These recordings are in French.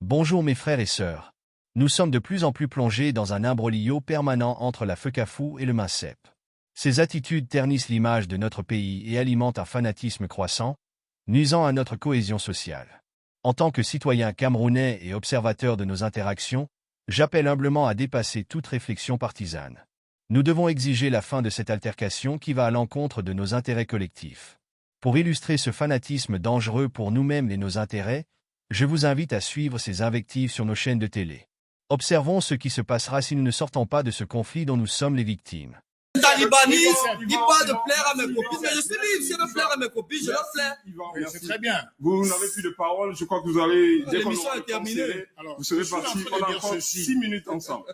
Bonjour mes frères et sœurs. Nous sommes de plus en plus plongés dans un imbroglio permanent entre la FECAFOU et le MINCEP. Ces attitudes ternissent l'image de notre pays et alimentent un fanatisme croissant, nuisant à notre cohésion sociale. En tant que citoyen camerounais et observateur de nos interactions, j'appelle humblement à dépasser toute réflexion partisane. Nous devons exiger la fin de cette altercation qui va à l'encontre de nos intérêts collectifs. Pour illustrer ce fanatisme dangereux pour nous-mêmes et nos intérêts, je vous invite à suivre ces invectives sur nos chaînes de télé. Observons ce qui se passera si nous ne sortons pas de ce conflit dont nous sommes les victimes. Talibanisme, il parle de plaire à mes copines, mais je suis libre, si je veux plaire à mes copines, je leur plaire. C'est très bien. Vous n'avez plus de parole, je crois que vous allez... L'émission est terminée. Vous serez partis, on a encore 6 minutes ensemble.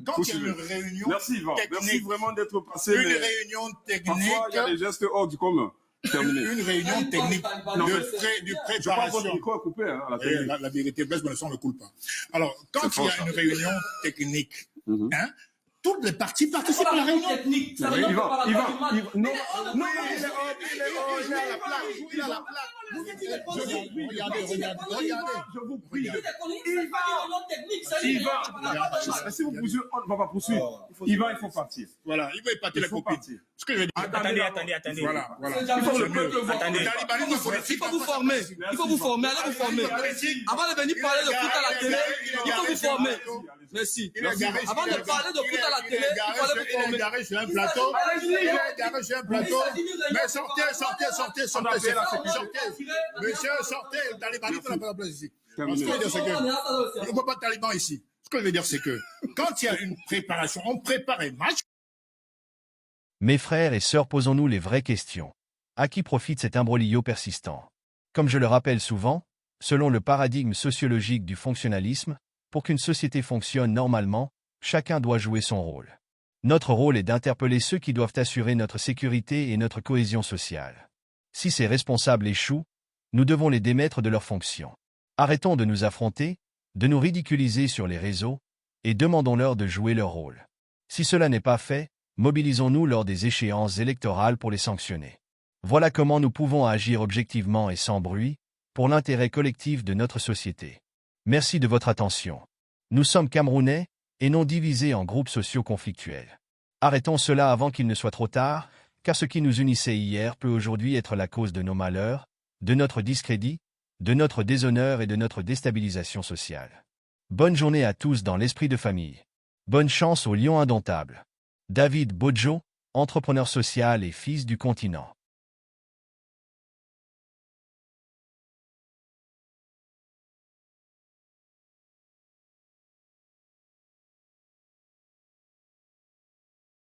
Quand il y a une réunion Merci Yvan, merci vraiment d'être passé. Une réunion technique. Parfois, il y a des gestes hors du commun. Terminé. Une réunion technique de préparation. Je crois que votre micro est coupé. Hein, la vérité, Blaise, mais le son ne coule pas. Alors, quand il y a une réunion technique, toutes les parties participent à la réunion. Technique, ça Il va, non, il est à la plaque. Il est à la plaque. Regardez. Je vous prie. Il va. Si vous poussez, on ne va pas poursuivre. Il faut partir. Voilà, il va épater les copines. Ce que je veux dire. Attendez. Voilà. faut vous former. Il faut vous former. Allez vous former. Avant de venir parler de foot à la télé, il faut vous former. Merci. Avant de parler de foot à la télé, il fallait vous former. Il est garé sur un plateau. Mais sortez. Monsieur, sortez. Taliban, il n'a pas la place ici. Ce que je veux dire, c'est que il ne faut pas de Taliban ici. Ce que je veux dire, c'est que quand il y a une préparation, on prépare un match. Mes frères et sœurs, posons-nous les vraies questions. À qui profite cet imbroglio persistant? Comme je le rappelle souvent, selon le paradigme sociologique du fonctionnalisme, pour qu'une société fonctionne normalement, chacun doit jouer son rôle. Notre rôle est d'interpeller ceux qui doivent assurer notre sécurité et notre cohésion sociale. Si ces responsables échouent, nous devons les démettre de leurs fonctions. Arrêtons de nous affronter, de nous ridiculiser sur les réseaux, et demandons-leur de jouer leur rôle. Si cela n'est pas fait, mobilisons-nous lors des échéances électorales pour les sanctionner. Voilà comment nous pouvons agir objectivement et sans bruit, pour l'intérêt collectif de notre société. Merci de votre attention. Nous sommes Camerounais, et non divisés en groupes sociaux conflictuels. Arrêtons cela avant qu'il ne soit trop tard, car ce qui nous unissait hier peut aujourd'hui être la cause de nos malheurs, de notre discrédit, de notre déshonneur et de notre déstabilisation sociale. Bonne journée à tous dans l'esprit de famille. Bonne chance au lion indomptable. David Bodjo, entrepreneur social et fils du continent.